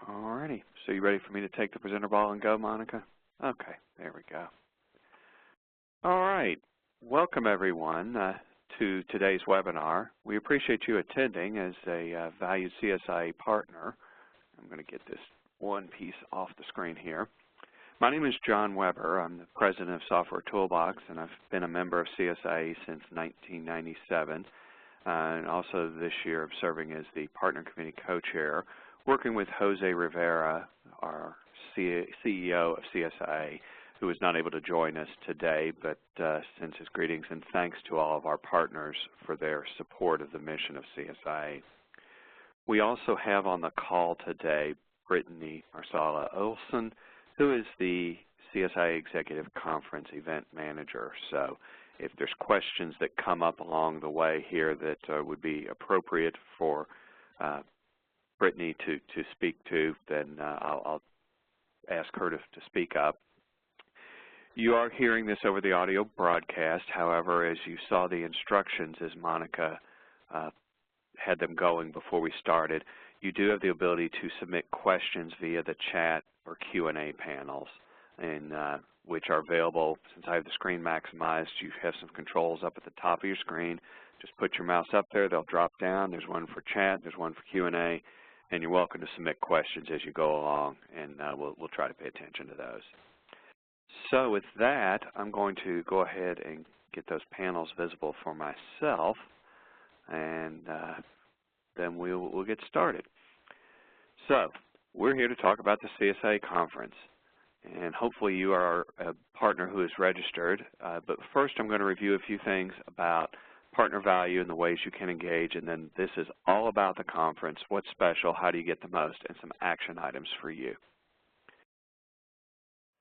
Alrighty, so you ready for me to take the presenter ball and go, Monica? Okay, there we go. All right, welcome everyone to today's webinar. We appreciate you attending as a valued CSIA partner. I'm going to get this one piece off the screen here. My name is John Weber. I'm the president of Software Toolbox, and I've been a member of CSIA since 1997. And also this year I'm serving as the Partner Committee Co-Chair, working with Jose Rivera, our CEO of CSIA, who is not able to join us today, but sends his greetings and thanks to all of our partners for their support of the mission of CSIA. We also have on the call today Brittany Marsala-Olson, who is the CSIA Executive Conference Event Manager. So if there's questions that come up along the way here that would be appropriate for Brittany to speak to, then I'll ask her to speak up. You are hearing this over the audio broadcast. However, as you saw the instructions as Monica had them going before we started, you do have the ability to submit questions via the chat or Q&A panels, and which are available. Since I have the screen maximized, you have some controls up at the top of your screen. Just put your mouse up there, they'll drop down. There's one for chat, there's one for Q&A, and you're welcome to submit questions as you go along, and we'll try to pay attention to those. So with that, I'm going to go ahead and get those panels visible for myself, and then we'll get started. So we're here to talk about the CSIA conference, and hopefully you are a partner who is registered. But first I'm going to review a few things about partner value and the ways you can engage, and then this is all about the conference, what's special, how do you get the most, and some action items for you.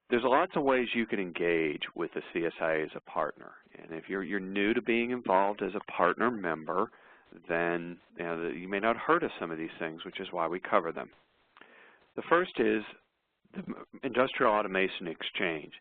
There's lots of ways you can engage with the CSIA as a partner, and if you're new to being involved as a partner member, then you may not have heard of some of these things, which is why we cover them. The first is the Industrial Automation Exchange.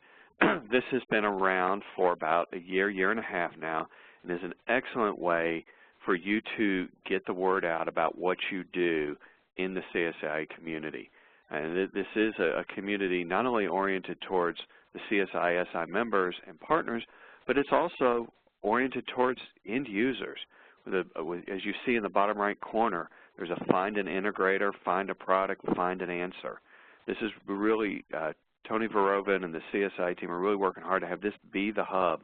This has been around for about a year and a half now, and is an excellent way for you to get the word out about what you do in the CSIA community. And this is a community not only oriented towards the CSISI members and partners, but it's also oriented towards end users. As you see in the bottom right corner, there's a find an integrator, find a product, find an answer. This is really, Tony Verovin and the CSI team are really working hard to have this be the hub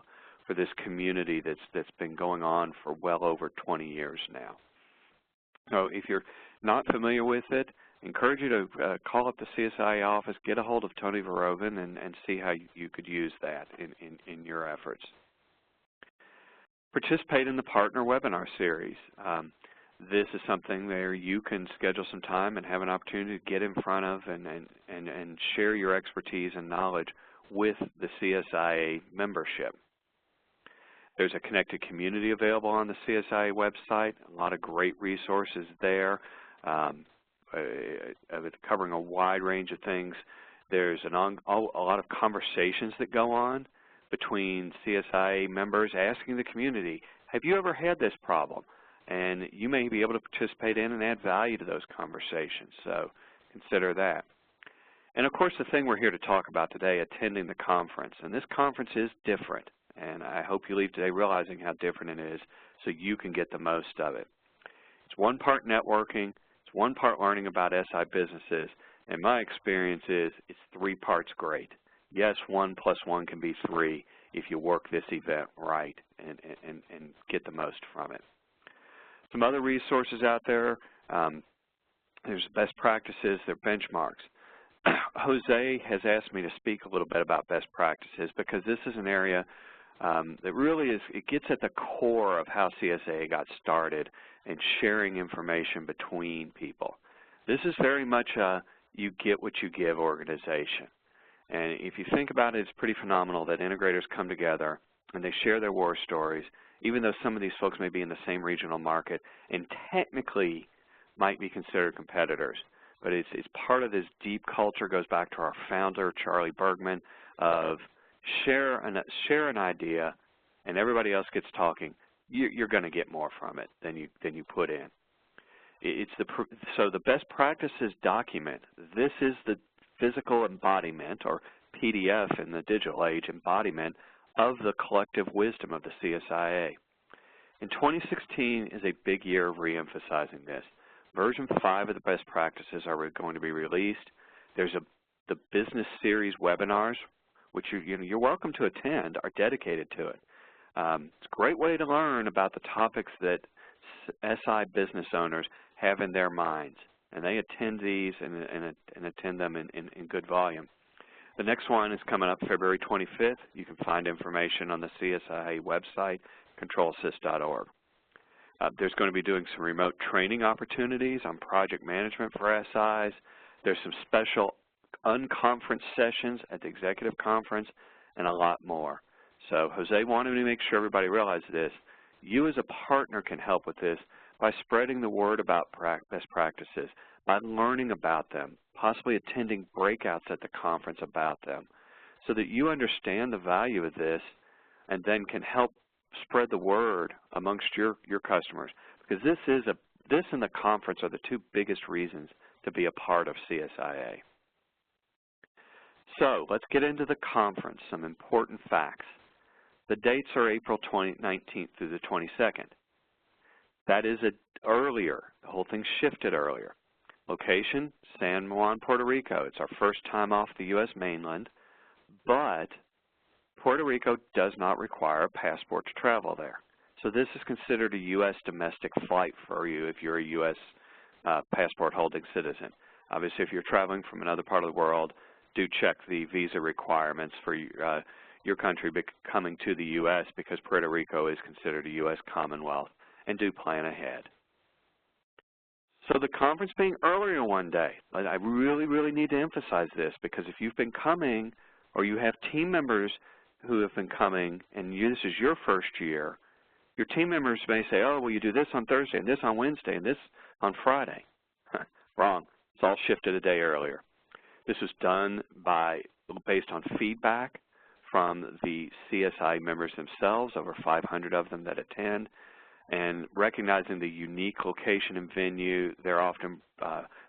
for this community that's been going on for well over 20 years now. So if you're not familiar with it, I encourage you to call up the CSIA office, get a hold of Tony Verovin, and see how you could use that in your efforts. Participate in the Partner Webinar Series. This is something where you can schedule some time and have an opportunity to get in front of and share your expertise and knowledge with the CSIA membership. There's a connected community available on the CSIA website, a lot of great resources there, covering a wide range of things. There's a lot of conversations that go on between CSIA members asking the community, have you ever had this problem? And you may be able to participate in and add value to those conversations, so consider that. And of course the thing we're here to talk about today, attending the conference. And this conference is different, and I hope you leave today realizing how different it is so you can get the most of it. It's one part networking, it's one part learning about SI businesses, and my experience is it's 3 parts great. Yes, 1 + 1 can be 3 if you work this event right and get the most from it. Some other resources out there, there's best practices, there are benchmarks. Jose has asked me to speak a little bit about best practices because this is an area that really it gets at the core of how CSIA got started and sharing information between people. This is very much a you get what you give organization. And if you think about it, it's pretty phenomenal that integrators come together and they share their war stories, even though some of these folks may be in the same regional market and technically might be considered competitors. But it's part of this deep culture, goes back to our founder, Charlie Bergman, of share an idea and everybody else gets talking. You're going to get more from it than you put in. So the best practices document. This is the physical embodiment, or PDF in the digital age, embodiment of the collective wisdom of the CSIA. And 2016 is a big year of re-emphasizing this. Version 5 of the best practices are going to be released. There's the business series webinars, which you're welcome to attend, are dedicated to it. It's a great way to learn about the topics that SI business owners have in their minds, and they attend these and attend them in good volume. The next one is coming up February 25th. You can find information on the CSIA website, controlassist.org. There's going to be doing some remote training opportunities on project management for SIs. There's some special unconference sessions at the executive conference and a lot more. So Jose wanted me to make sure everybody realized this. You as a partner can help with this by spreading the word about best practices, by learning about them, possibly attending breakouts at the conference about them, so that you understand the value of this and then can help spread the word amongst your customers. Because this and the conference are the two biggest reasons to be a part of CSIA. So let's get into the conference, some important facts. The dates are April 19th through the 22nd. That is earlier. The whole thing shifted earlier. Location, San Juan, Puerto Rico. It's our first time off the U.S. mainland, but Puerto Rico does not require a passport to travel there. So this is considered a U.S. domestic flight for you if you're a U.S. passport-holding citizen. Obviously, if you're traveling from another part of the world, do check the visa requirements for your country coming to the U.S. because Puerto Rico is considered a U.S. Commonwealth, and do plan ahead. So the conference being earlier one day, I really, really need to emphasize this, because if you've been coming or you have team members who have been coming and this is your first year, your team members may say, oh, well, you do this on Thursday and this on Wednesday and this on Friday. Wrong. It's all shifted a day earlier. This was done based on feedback from the CSI members themselves, over 500 of them that attend, and recognizing the unique location and venue. They're often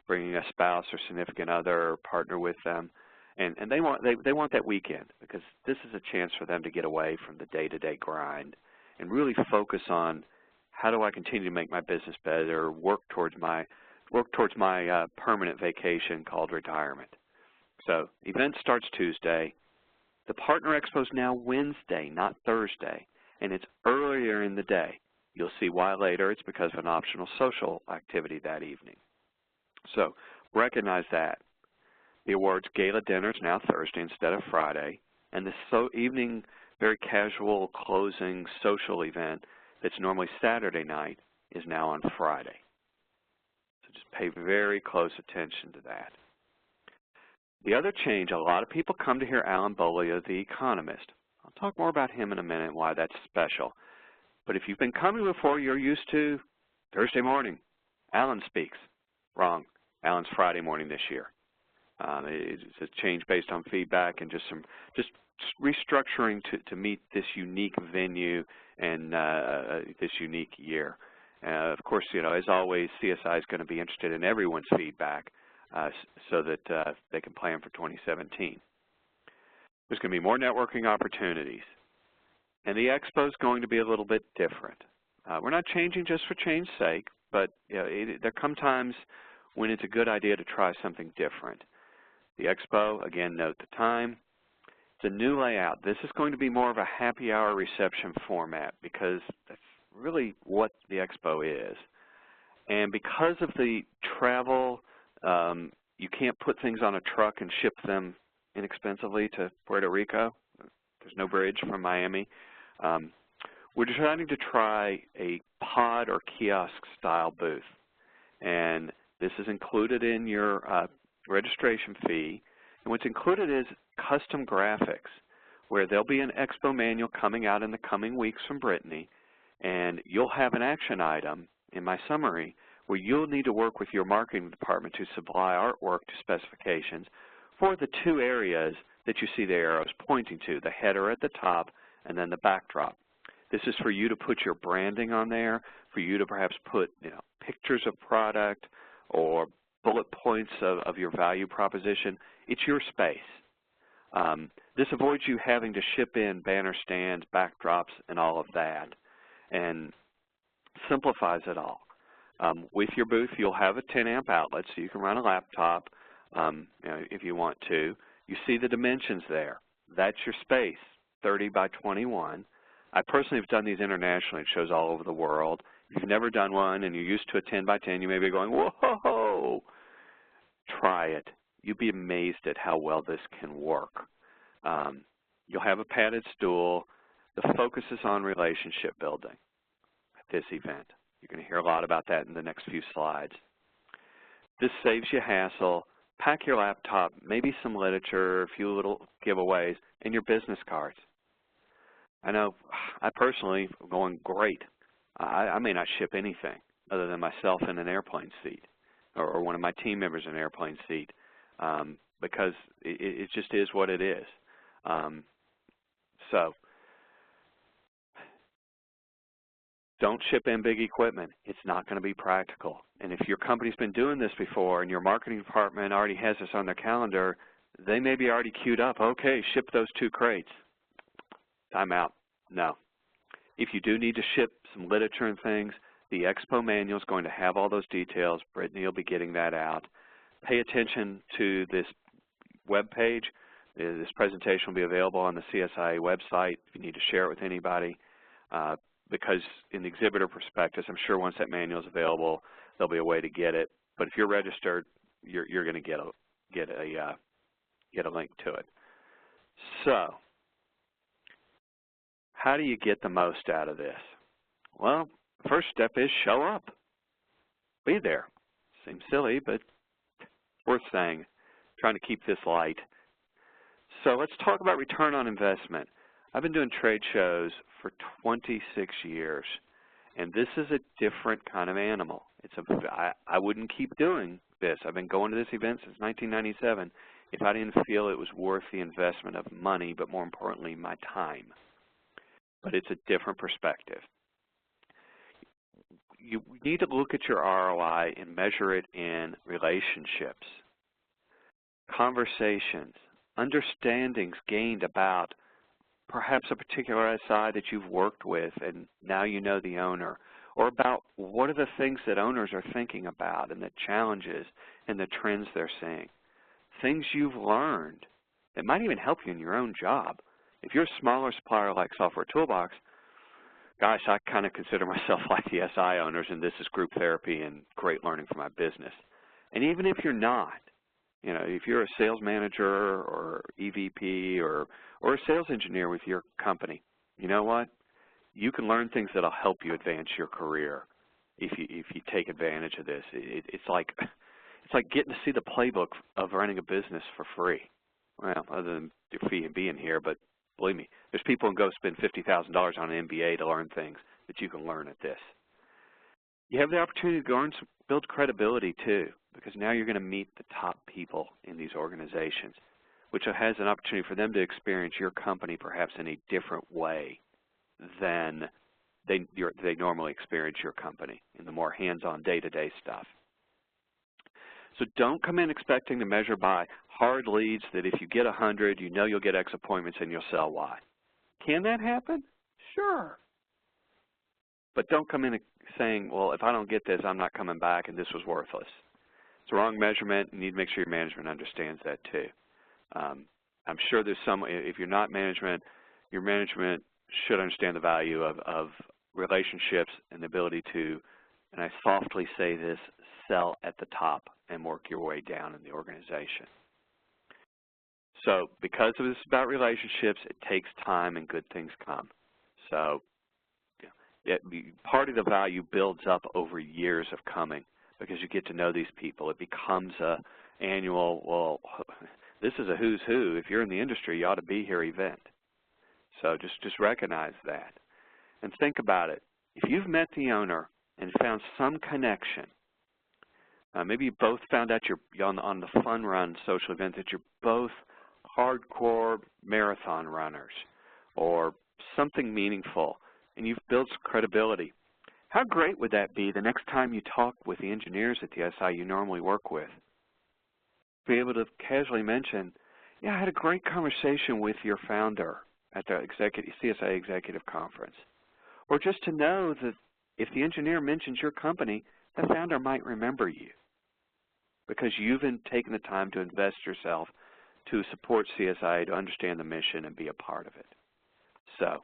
bringing a spouse or significant other or partner with them, and they want that weekend, because this is a chance for them to get away from the day-to-day grind and really focus on how do I continue to make my business better, work towards my permanent vacation called retirement. So event starts Tuesday. The Partner Expo is now Wednesday, not Thursday, and it's earlier in the day. You'll see why later. It's because of an optional social activity that evening. So recognize that. The awards gala dinner is now Thursday instead of Friday, and the evening, very casual closing social event that's normally Saturday night is now on Friday. So just pay very close attention to that. The other change, a lot of people come to hear Alan Beaulieu, the economist. I'll talk more about him in a minute and why that's special. But if you've been coming before, you're used to Thursday morning, Alan speaks. Wrong. Alan's Friday morning this year. It's a change based on feedback and just restructuring to meet this unique venue and this unique year. Of course, as always, CSI is going to be interested in everyone's feedback so that they can plan for 2017. There's going to be more networking opportunities. And the Expo is going to be a little bit different. We're not changing just for change's sake, but there come times when it's a good idea to try something different. The Expo, again, note the time. It's a new layout. This is going to be more of a happy hour reception format, because that's really what the Expo is. And because of the travel, you can't put things on a truck and ship them inexpensively to Puerto Rico. There's no bridge from Miami. We're deciding to try a pod or kiosk style booth, and this is included in your registration fee. And what's included is custom graphics, where there'll be an Expo manual coming out in the coming weeks from Brittany, and you'll have an action item in my summary where you'll need to work with your marketing department to supply artwork to specifications for the two areas that you see the arrows pointing to, the header at the top and then the backdrop. This is for you to put your branding on there, for you to perhaps put pictures of product or bullet points of your value proposition. It's your space. This avoids you having to ship in banner stands, backdrops, and all of that, and simplifies it all. With your booth, you'll have a 10-amp outlet, so you can run a laptop if you want to. You see the dimensions there. That's your space, 30 by 21. I personally have done these internationally. It shows all over the world. If you've never done one and you're used to a 10 by 10, you may be going, whoa! Try it. You'll be amazed at how well this can work. You'll have a padded stool. The focus is on relationship building at this event. You're going to hear a lot about that in the next few slides. This saves you hassle. Pack your laptop, maybe some literature, a few little giveaways, and your business cards. I know I personally am going great. I may not ship anything other than myself in an airplane seat or one of my team members in an airplane seat because it just is what it is. So don't ship in big equipment. It's not going to be practical. And if your company's been doing this before and your marketing department already has this on their calendar, they may be already queued up. Okay, ship those 2 crates. Time out. No. If you do need to ship some literature and things, the Expo manual is going to have all those details. Brittany will be getting that out. Pay attention to this web page. This presentation will be available on the CSIA website if you need to share it with anybody. Because in the exhibitor prospectus, I'm sure once that manual is available, there'll be a way to get it. But if you're registered, you're going to get a link to it. So, how do you get the most out of this? Well, the first step is show up. Be there. Seems silly, but worth saying. Trying to keep this light. So let's talk about return on investment. I've been doing trade shows for 26 years, and this is a different kind of animal. I wouldn't keep doing this. I've been going to this event since 1997 if I didn't feel it was worth the investment of money, but more importantly, my time. But it's a different perspective. You need to look at your ROI and measure it in relationships, conversations, understandings gained about perhaps a particular SI that you've worked with and now you know the owner, or about what are the things that owners are thinking about and the challenges and the trends they're seeing. Things you've learned that might even help you in your own job. If you're a smaller supplier like Software Toolbox, gosh, I kind of consider myself like the SI owners, and this is group therapy and great learning for my business. And even if you're not, if you're a sales manager or EVP or a sales engineer with your company, you know what? You can learn things that'll help you advance your career if you take advantage of this. It's like getting to see the playbook of running a business for free. Well, other than your fee and being here, but believe me, there's people who go spend $50,000 on an MBA to learn things that you can learn at this. You have the opportunity to build credibility too, because now you're going to meet the top people in these organizations, which has an opportunity for them to experience your company perhaps in a different way than they normally experience your company in the more hands-on day-to-day stuff. So don't come in expecting to measure by hard leads that if you get 100, you know you'll get X appointments and you'll sell Y. Can that happen? Sure. But don't come in saying, well, if I don't get this, I'm not coming back and this was worthless. It's the wrong measurement. You need to make sure your management understands that too. I'm sure there's some, if you're not management, your management should understand the value of relationships and the ability to, and I softly say this, sell at the top and work your way down in the organization. So because of this about relationships, it takes time and good things come. So part of the value builds up over years of coming because you get to know these people. It becomes a annual, well, this is a who's who. If you're in the industry, you ought to be here event. So just recognize that. And think about it. If you've met the owner and found some connection, maybe you both found out you're on the fun run social event that you're both hardcore marathon runners or something meaningful and you've built some credibility. How great would that be the next time you talk with the engineers at the SI you normally work with? Be able to casually mention, yeah, I had a great conversation with your founder at the CSIA Executive Conference. Or just to know that if the engineer mentions your company, the founder might remember you because you've taken the time to invest yourself to support CSIA, to understand the mission and be a part of it. So,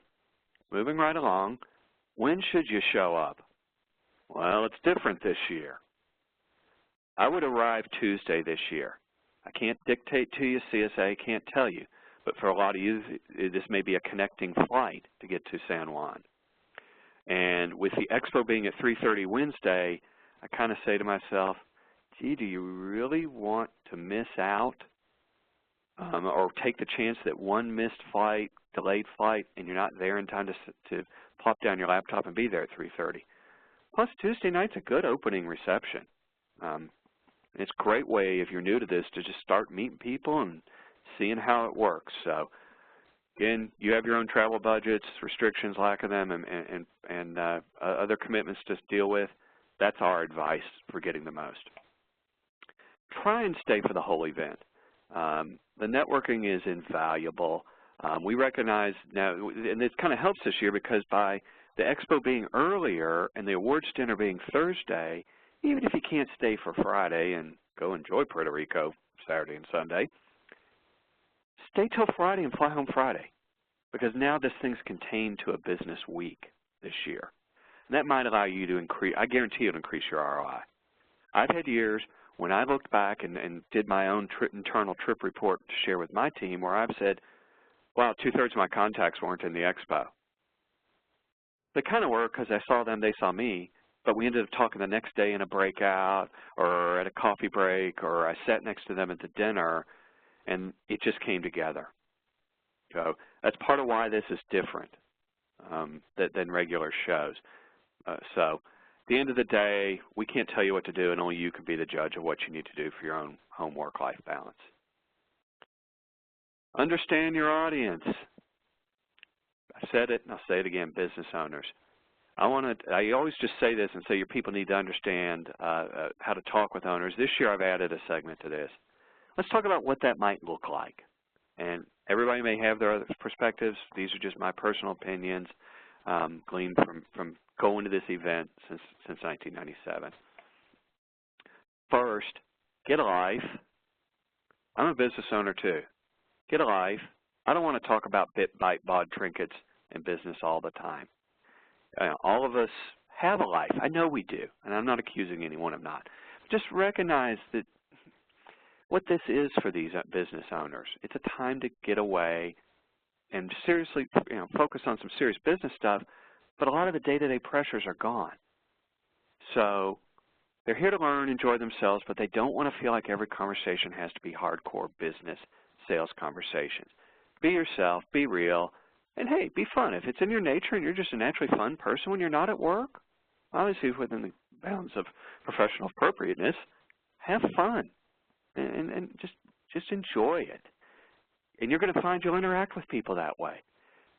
moving right along, when should you show up? Well, it's different this year. I would arrive Tuesday this year. I can't dictate to you, CSIA can't tell you, but for a lot of you, this may be a connecting flight to get to San Juan. And with the Expo being at 3:30 Wednesday, I kind of say to myself, gee, do you really want to miss out or take the chance that one missed flight, delayed flight, and you're not there in time to plop down your laptop and be there at 3:30? Plus, Tuesday night's a good opening reception. It's a great way, if you're new to this, to just start meeting people and seeing how it works. So, again, you have your own travel budgets, restrictions, lack of them, and other commitments to deal with. That's our advice for getting the most. Try and stay for the whole event. The networking is invaluable. We recognize now, and it kind of helps this year because by the Expo being earlier and the awards dinner being Thursday, even if you can't stay for Friday and go enjoy Puerto Rico Saturday and Sunday, stay till Friday and fly home Friday, because now this thing's contained to a business week this year. And that might allow you to increase, I guarantee it'll increase your ROI. I've had years when I looked back and did my own internal trip report to share with my team where I've said, wow, 2/3 of my contacts weren't in the Expo. They kind of were because I saw them, they saw me, but we ended up talking the next day in a breakout or at a coffee break, or I sat next to them at the dinner, and it just came together. So that's part of why this is different than regular shows. So at the end of the day, we can't tell you what to do, and only you can be the judge of what you need to do for your own home work-life balance. Understand your audience. I said it, and I'll say it again, business owners. I always just say this and say your people need to understand how to talk with owners. This year I've added a segment to this. Let's talk about what that might look like. And everybody may have their other perspectives. These are just my personal opinions gleaned from going to this event since 1997. First, get a life. I'm a business owner too. Get a life. I don't want to talk about bit, byte, baud trinkets in business all the time. All of us have a life. I know we do, and I'm not accusing anyone of not. Just recognize that what this is for these business owners. It's a time to get away and seriously focus on some serious business stuff, but a lot of the day-to-day pressures are gone. So they're here to learn, enjoy themselves, but they don't want to feel like every conversation has to be hardcore business sales conversations. Be yourself, be real, and hey, be fun. If it's in your nature and you're just a naturally fun person when you're not at work, obviously within the bounds of professional appropriateness, have fun and just enjoy it. And you're going to find you'll interact with people that way.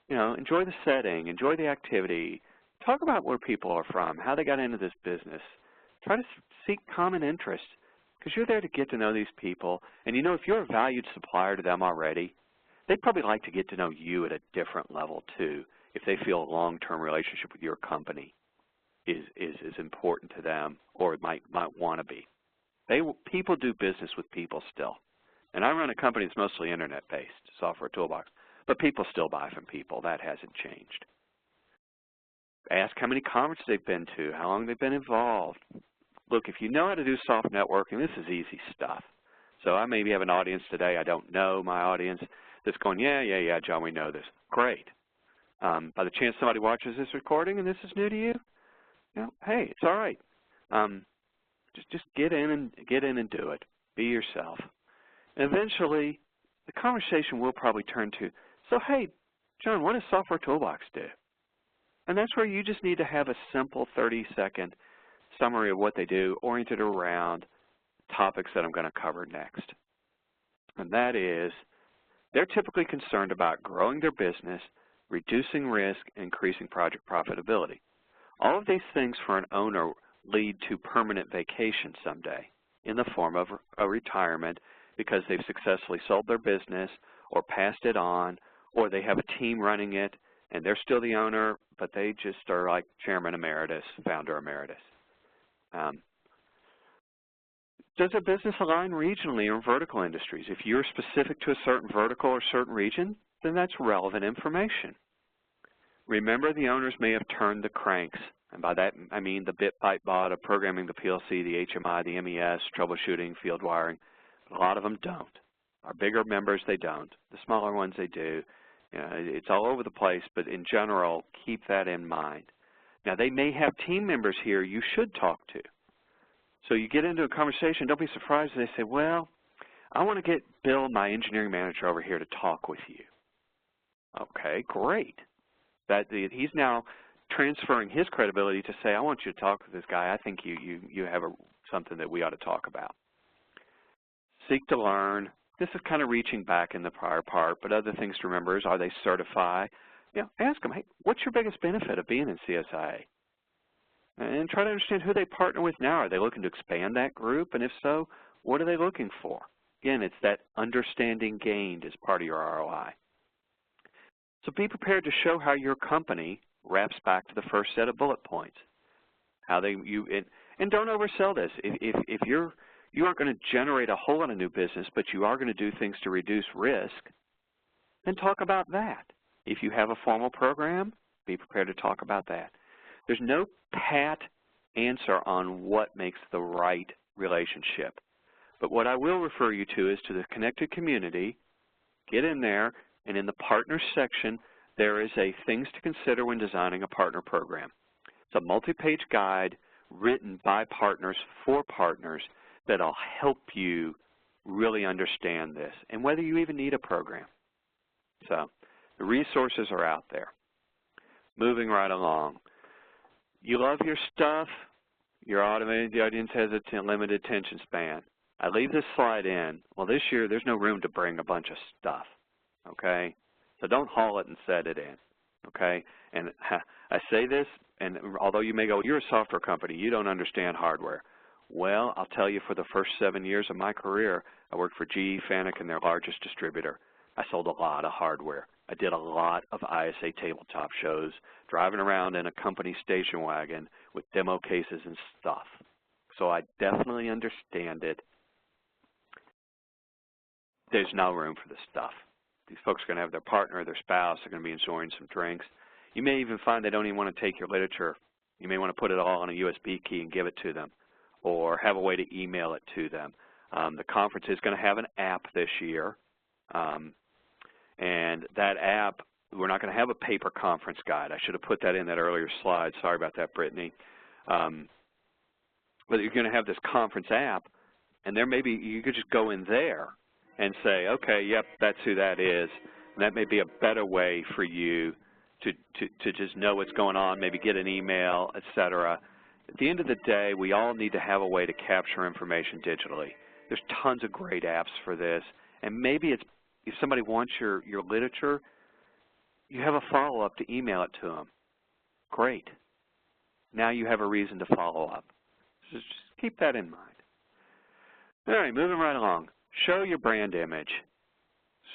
Enjoy the setting, enjoy the activity, talk about where people are from, how they got into this business. Try to seek common interests because you're there to get to know these people. And if you're a valued supplier to them already, they'd probably like to get to know you at a different level too, if they feel a long-term relationship with your company is important to them, or it might want to be. People do business with people still. And I run a company that's mostly internet-based, Software Toolbox, but people still buy from people. That hasn't changed. Ask how many conferences they've been to, how long they've been involved. Look, if you know how to do soft networking, this is easy stuff. So I maybe have an audience today. I don't know my audience that's going, yeah, John, we know this. Great. By the chance somebody watches this recording and this is new to you, hey, it's all right. Just get in and do it. Be yourself. And eventually, the conversation will probably turn to, so hey, John, what does Software Toolbox do? And that's where you just need to have a simple 30-second summary of what they do, oriented around topics that I'm going to cover next. And that is, they're typically concerned about growing their business, reducing risk, and increasing project profitability. All of these things for an owner lead to permanent vacation someday in the form of a retirement because they've successfully sold their business or passed it on, or they have a team running it and they're still the owner, but they just are like chairman emeritus, founder emeritus. Does a business align regionally or vertical industries? If you're specific to a certain vertical or certain region, then that's relevant information. Remember, the owners may have turned the cranks, and by that I mean the bit, byte, baud of programming the PLC, the HMI, the MES, troubleshooting, field wiring. A lot of them don't. Our bigger members, they don't. The smaller ones, they do. You know, it's all over the place, but in general, keep that in mind. Now, they may have team members here you should talk to. So you get into a conversation, don't be surprised if they say, well, I want to get Bill, my engineering manager, over here to talk with you. Okay, great. He's now transferring his credibility to say, I want you to talk to this guy. I think you have something that we ought to talk about. Seek to learn. This is kind of reaching back in the prior part, but other things to remember is, are they certified? You know, ask them, hey, what's your biggest benefit of being in CSIA? And try to understand who they partner with now. Are they looking to expand that group? And if so, what are they looking for? Again, it's that understanding gained as part of your ROI. So be prepared to show how your company wraps back to the first set of bullet points. And don't oversell this. If you aren't going to generate a whole lot of new business, but you are going to do things to reduce risk, then talk about that. If you have a formal program, be prepared to talk about that. There's no pat answer on what makes the right relationship. But what I will refer you to is to the connected community. Get in there, and in the partners section, there is a things to consider when designing a partner program. It's a multi-page guide written by partners for partners that'll help you really understand this and whether you even need a program. So the resources are out there. Moving right along. You love your stuff. Your automated audience has a limited attention span. I leave this slide in. Well, this year there's no room to bring a bunch of stuff, okay? So don't haul it and set it in, okay? And I say this, and although you may go, you're a software company, you don't understand hardware. Well, I'll tell you, for the first 7 years of my career, I worked for GE Fanuc and their largest distributor. I sold a lot of hardware. I did a lot of ISA tabletop shows, driving around in a company station wagon with demo cases and stuff. So I definitely understand it. There's no room for this stuff. These folks are going to have their partner or their spouse. They're going to be enjoying some drinks. You may even find they don't even want to take your literature. You may want to put it all on a USB key and give it to them, or have a way to email it to them. The conference is going to have an app this year. And that app, we're not going to have a paper conference guide. I should have put that in that earlier slide. Sorry about that, Brittany. But you're going to have this conference app, and there maybe you could just go in there and say, okay, yep, that's who that is. And that may be a better way for you to just know what's going on, maybe get an email, et cetera. At the end of the day, we all need to have a way to capture information digitally. There's tons of great apps for this, and maybe it's, if somebody wants your literature, you have a follow-up to email it to them. Great. Now you have a reason to follow up. So just keep that in mind. All right, moving right along. Show your brand image.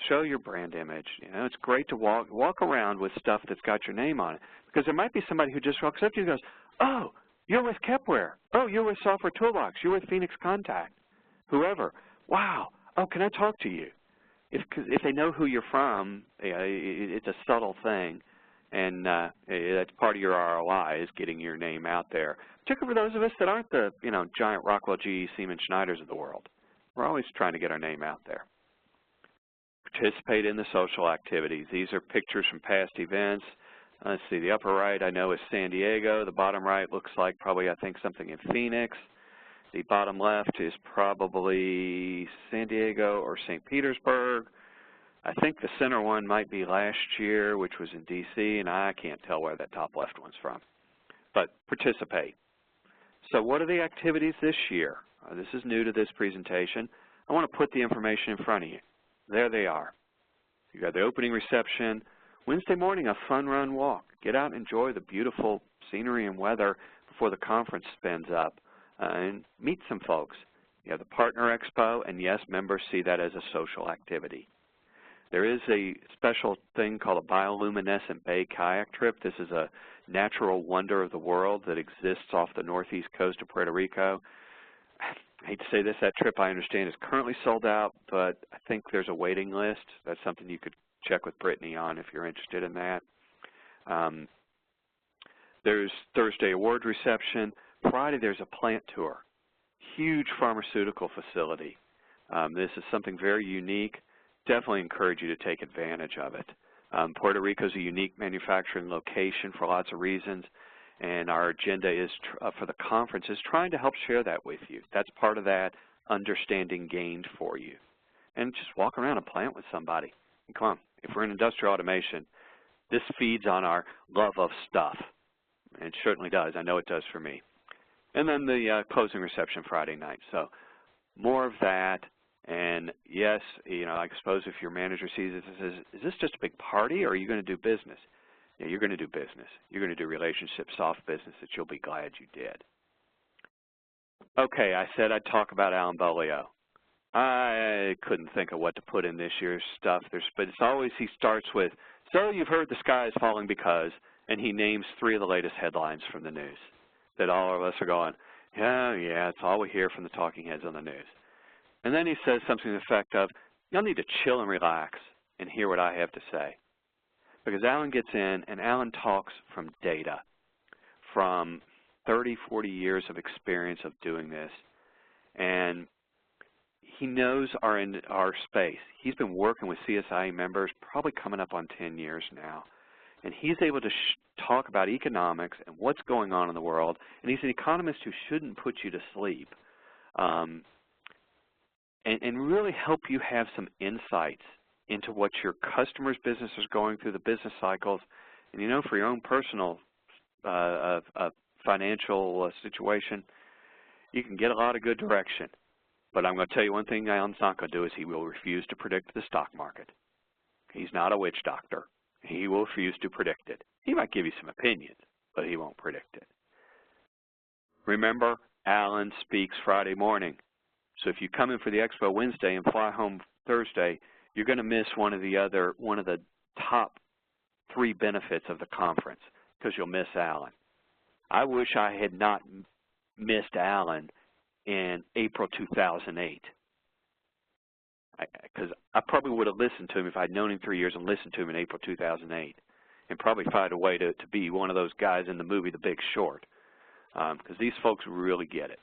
Show your brand image. You know, it's great to walk around with stuff that's got your name on it, because there might be somebody who just walks up to you and goes, oh, you're with Kepware. Oh, you're with Software Toolbox. You're with Phoenix Contact. Whoever. Wow. Oh, can I talk to you? If they know who you're from, it's a subtle thing, and that's part of your ROI is getting your name out there. Particularly for those of us that aren't the giant Rockwell, GE, Siemens, Schneiders of the world. We're always trying to get our name out there. Participate in the social activities. These are pictures from past events. Let's see, the upper right I know is San Diego. The bottom right looks like probably I think something in Phoenix. The bottom left is probably San Diego or St. Petersburg. I think the center one might be last year, which was in D.C., and I can't tell where that top left one's from. But participate. So what are the activities this year? This is new to this presentation. I want to put the information in front of you. There they are. You got the opening reception. Wednesday morning, a fun run walk. Get out and enjoy the beautiful scenery and weather before the conference spins up, and meet some folks. You have the Partner Expo, and yes, members see that as a social activity. There is a special thing called a bioluminescent bay kayak trip. This is a natural wonder of the world that exists off the northeast coast of Puerto Rico. I hate to say this, that trip I understand is currently sold out, but I think there's a waiting list. That's something you could check with Brittany on if you're interested in that. There's Thursday award reception. Friday there's a plant tour. Huge pharmaceutical facility. This is something very unique. Definitely encourage you to take advantage of it. Puerto Rico is a unique manufacturing location for lots of reasons, and our agenda is for the conference is trying to help share that with you. That's part of that understanding gained for you. And just walk around and plant with somebody. And come on, if we're in industrial automation, this feeds on our love of stuff. And it certainly does. I know it does for me. And then the closing reception Friday night. So more of that. And yes, you know, I suppose if your manager sees it and says, is this just a big party or are you going to do business? Yeah, you're going to do business. You're going to do relationship, soft business that you'll be glad you did. Okay, I said I'd talk about Alan Beaulieu. I couldn't think of what to put in this year's stuff, but it's always, he starts with, so you've heard the sky is falling because, and he names 3 of the latest headlines from the news that all of us are going, yeah, it's all we hear from the talking heads on the news. And then he says something to the effect of, you'll need to chill and relax and hear what I have to say. Because Alan gets in and Alan talks from data, from 30, 40 years of experience of doing this. And he knows our space. He's been working with CSIA members probably coming up on 10 years now. And he's able to talk about economics and what's going on in the world. And he's an economist who shouldn't put you to sleep. And really help you have some insights into what your customers' business is going through, the business cycles, and you know, for your own personal financial situation, you can get a lot of good direction. But I'm going to tell you one thing Alan's not going to do is he will refuse to predict the stock market. He's not a witch doctor. He will refuse to predict it. He might give you some opinions, but he won't predict it. Remember, Alan speaks Friday morning. So if you come in for the Expo Wednesday and fly home Thursday, you're going to miss one of the top 3 benefits of the conference because you'll miss Alan. I wish I had not missed Alan in April 2008 because I probably would have listened to him if I'd known him 3 years and listened to him in April 2008 and probably found a way to be one of those guys in the movie The Big Short because these folks really get it.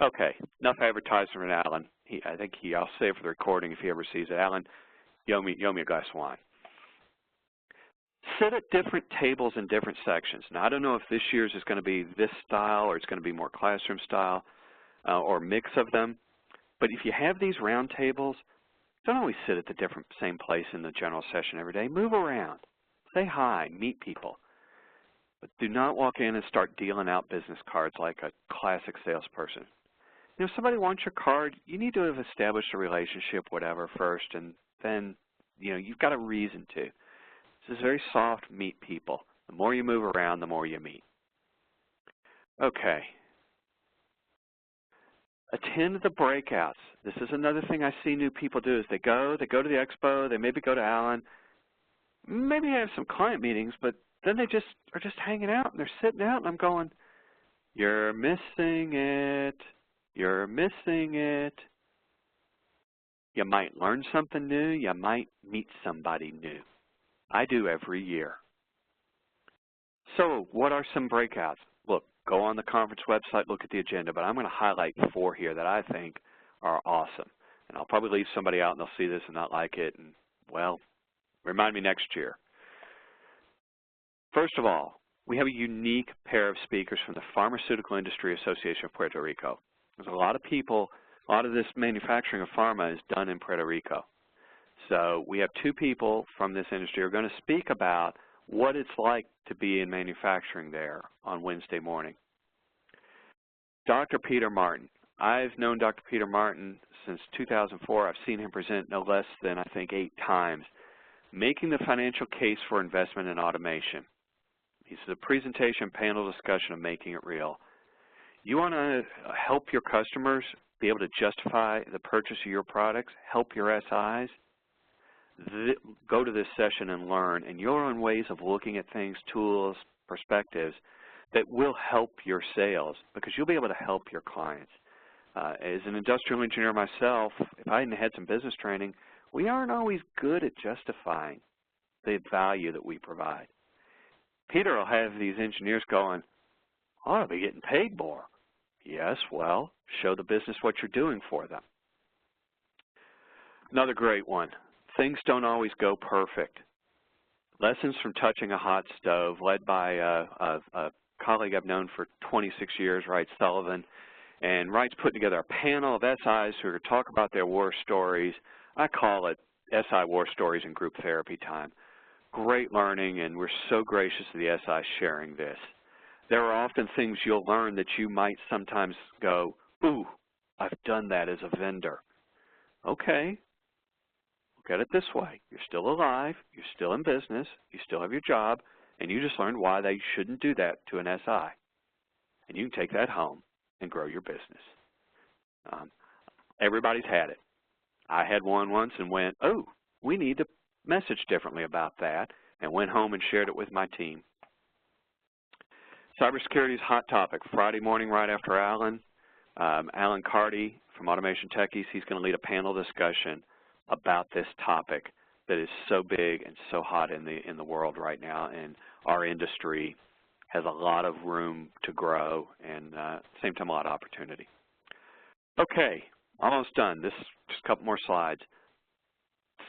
Okay, enough advertising for Alan. I think I'll say it for the recording if he ever sees it. Alan, you owe me a glass of wine. Sit at different tables in different sections. Now, I don't know if this year's is going to be this style or it's going to be more classroom style or mix of them. But if you have these round tables, don't always sit at the same place in the general session every day. Move around. Say hi. Meet people. But do not walk in and start dealing out business cards like a classic salesperson. You know, if somebody wants your card, you need to have established a relationship, whatever, first, and then, you know, you've got a reason to. This is very soft, meet people. The more you move around, the more you meet. Okay. Attend the breakouts. This is another thing I see new people do is they go to the expo, they maybe go to Alan, maybe have some client meetings, but then they are just hanging out and they're sitting out and I'm going, you're missing it. You're missing it. You might learn something new. You might meet somebody new. I do every year. So what are some breakouts? Look, go on the conference website, look at the agenda, but I'm going to highlight 4 here that I think are awesome. And I'll probably leave somebody out and they'll see this and not like it. And, well, remind me next year. First of all, we have a unique pair of speakers from the Pharmaceutical Industry Association of Puerto Rico. There's a lot of people, a lot of this manufacturing of pharma is done in Puerto Rico. So we have 2 people from this industry who are going to speak about what it's like to be in manufacturing there on Wednesday morning. Dr. Peter Martin. I've known Dr. Peter Martin since 2004. I've seen him present no less than, I think, 8 times. Making the financial case for investment in automation. This is a presentation panel discussion of making it real. You want to help your customers be able to justify the purchase of your products, help your SIs, go to this session and learn, and you'll learn ways of looking at things, tools, perspectives that will help your sales because you'll be able to help your clients. As an industrial engineer myself, if I hadn't had some business training, we aren't always good at justifying the value that we provide. Peter will have these engineers going, I ought to be getting paid more. Yes, well, show the business what you're doing for them. Another great one, things don't always go perfect. Lessons from touching a hot stove, led by a colleague I've known for 26 years, Wright Sullivan. And Wright's putting together a panel of SIs who are going to talk about their war stories. I call it SI War Stories in Group Therapy Time. Great learning, and we're so gracious to the SIs sharing this. There are often things you'll learn that you might sometimes go, ooh, I've done that as a vendor. Okay, look at it this way. You're still alive, you're still in business, you still have your job, and you just learned why they shouldn't do that to an SI. And you can take that home and grow your business. Everybody's had it. I had one once and went, oh, we need to message differently about that, and went home and shared it with my team. Cybersecurity is a hot topic. Friday morning right after Alan Carty from Automation Techies, he's going to lead a panel discussion about this topic that is so big and so hot in the world right now, and our industry has a lot of room to grow and at the same time a lot of opportunity. Okay, almost done. This just a couple more slides.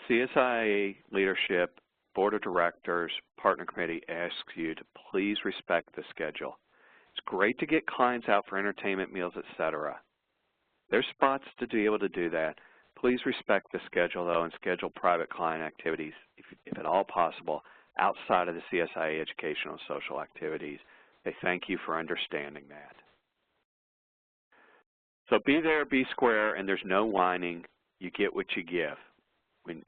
CSIA leadership, board of directors, partner committee asks you to please respect the schedule. It's great to get clients out for entertainment, meals, etc. There's spots to be able to do that. Please respect the schedule, though, and schedule private client activities, if at all possible, outside of the CSIA educational and social activities. They thank you for understanding that. So be there, be square, and there's no whining. You get what you give.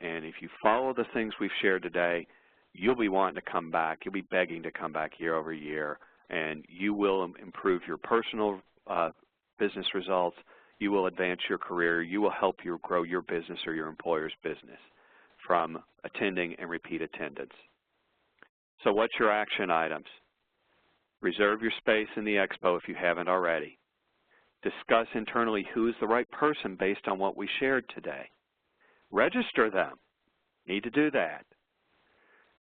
And if you follow the things we've shared today, you'll be wanting to come back. You'll be begging to come back year over year, and you will improve your personal business results. You will advance your career. You will help you grow your business or your employer's business from attending and repeat attendance. So what's your action items? Reserve your space in the Expo if you haven't already. Discuss internally who is the right person based on what we shared today. Register them. Need to do that.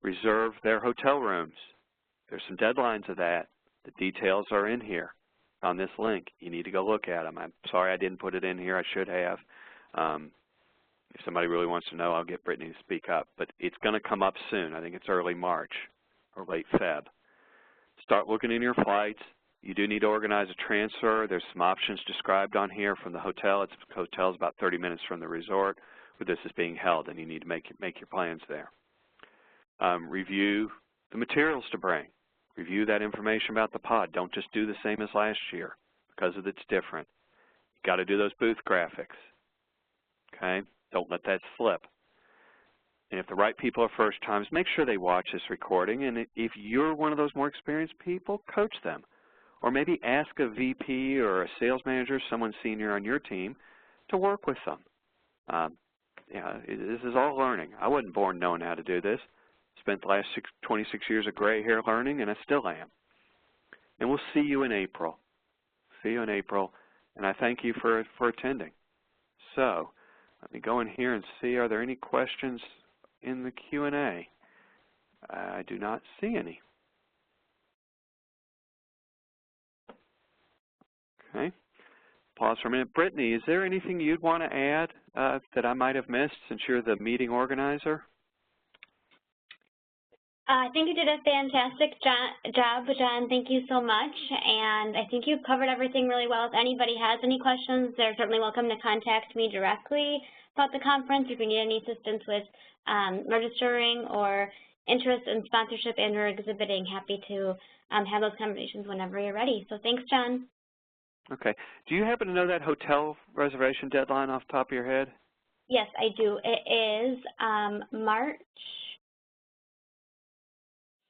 Reserve their hotel rooms. There's some deadlines of that. The details are in here on this link. You need to go look at them. I'm sorry I didn't put it in here. I should have. If somebody really wants to know, I'll get Brittany to speak up. But it's going to come up soon. I think it's early March or late Feb. Start looking in your flights. You do need to organize a transfer. There's some options described on here from the hotel. The hotel's about 30 minutes from the resort where this is being held, and you need to make your plans there. Review the materials to bring. Review that information about the pod. Don't just do the same as last year because it's different. You've got to do those booth graphics. Okay? Don't let that slip. And if the right people are first times, make sure they watch this recording. And if you're one of those more experienced people, coach them. Or maybe ask a VP or a sales manager, someone senior on your team, to work with them. This is all learning. I wasn't born knowing how to do this. Spent the last 26 years of gray hair learning, and I still am. And we'll see you in April. See you in April, and I thank you for attending. So let me go in here and see, are there any questions in the Q&A? I do not see any. Okay. Pause for a minute. Brittany, is there anything you'd want to add that I might have missed since you're the meeting organizer? I think you did a fantastic job, John. Thank you so much. And I think you've covered everything really well. If anybody has any questions, they're certainly welcome to contact me directly about the conference. If you need any assistance with registering or interest in sponsorship and or exhibiting, happy to have those conversations whenever you're ready. So thanks, John. Okay. Do you happen to know that hotel reservation deadline off the top of your head? Yes, I do. It is March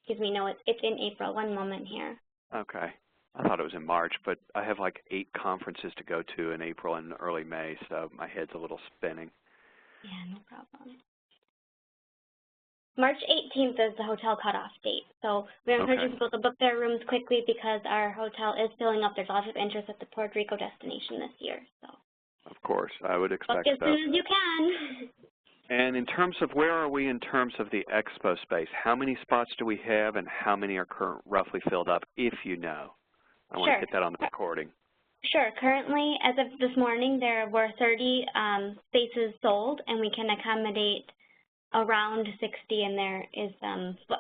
excuse me, no, it's in April. One moment here. Okay. I thought it was in March, but I have like 8 conferences to go to in April and early May, so my head's a little spinning. Yeah, no problem. March 18th is the hotel cutoff date, so we're encouraging people to book their rooms quickly because our hotel is filling up. There's lots of interest at the Puerto Rico destination this year. So. Of course, I would expect book as soon as you can. And in terms of where are we in terms of the expo space? How many spots do we have and how many are roughly filled up, if you know? I want to hit that on the recording. Sure. Currently, as of this morning, there were 30 spaces sold, and we can accommodate around 60, and there is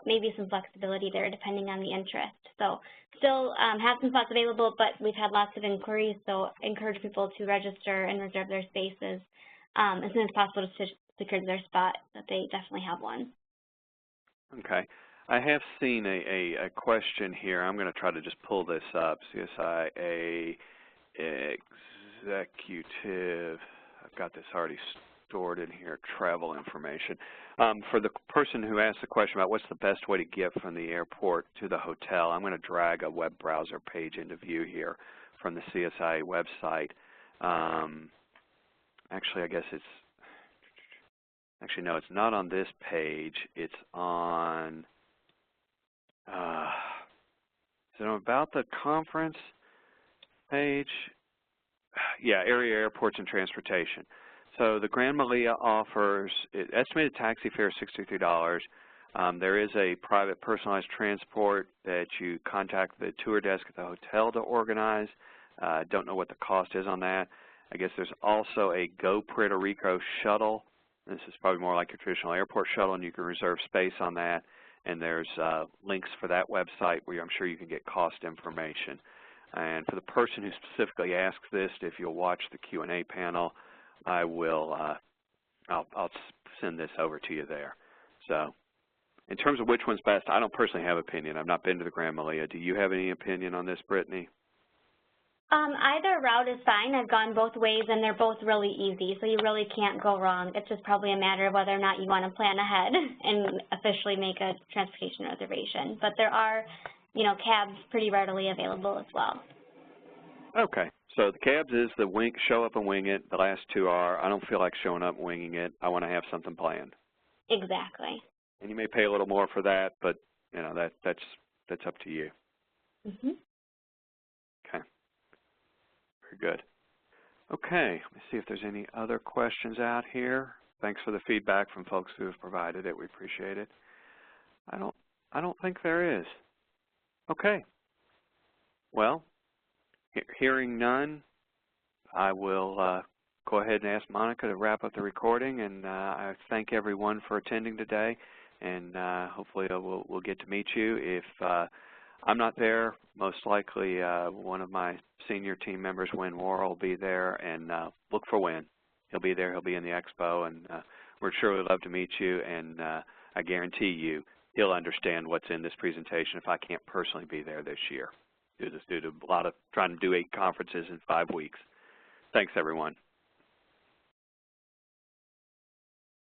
maybe some flexibility there depending on the interest. So still have some spots available, but we've had lots of inquiries, so encourage people to register and reserve their spaces as soon as possible to secure their spot, that they definitely have one. Okay. I have seen a question here. I'm going to try to just pull this up. CSIA executive. I've got this already stored in here, travel information. For the person who asked the question about what's the best way to get from the airport to the hotel, I'm going to drag a web browser page into view here from the CSIA website. Actually, I guess it's, actually no, it's not on this page. It's on, is it about the conference page? Yeah, area airports and transportation. So the Grand Malia offers estimated taxi fare $63. There is a private personalized transport that you contact the tour desk at the hotel to organize. Don't know what the cost is on that. I guess there's also a Go Puerto Rico shuttle. This is probably more like a traditional airport shuttle, and you can reserve space on that. And there's links for that website where I'm sure you can get cost information. And for the person who specifically asks this, if you'll watch the Q&A panel, I will, I'll send this over to you there. So in terms of which one's best, I don't personally have an opinion. I've not been to the Grand Malia. Do you have any opinion on this, Brittany? Either route is fine. I've gone both ways, and they're both really easy, so you really can't go wrong. It's just probably a matter of whether or not you want to plan ahead and officially make a transportation reservation. But there are, you know, cabs pretty readily available as well. Okay. So the cabs is the show up and wing it. The last two are, I don't feel like showing up and winging it. I want to have something planned. Exactly. And you may pay a little more for that, but you know that's up to you. Mhm. Okay. Very good. Okay. Let me see if there's any other questions out here. Thanks for the feedback from folks who have provided it. We appreciate it. I don't think there is. Okay. Well, hearing none, I will go ahead and ask Monica to wrap up the recording, and I thank everyone for attending today, and hopefully we'll get to meet you. If I'm not there, most likely one of my senior team members, Win Worrell, will be there, and look for Win. He'll be there. He'll be in the expo, and we'd surely love to meet you, and I guarantee you he'll understand what's in this presentation if I can't personally be there this year. Due to a lot of trying to do 8 conferences in 5 weeks. Thanks, everyone.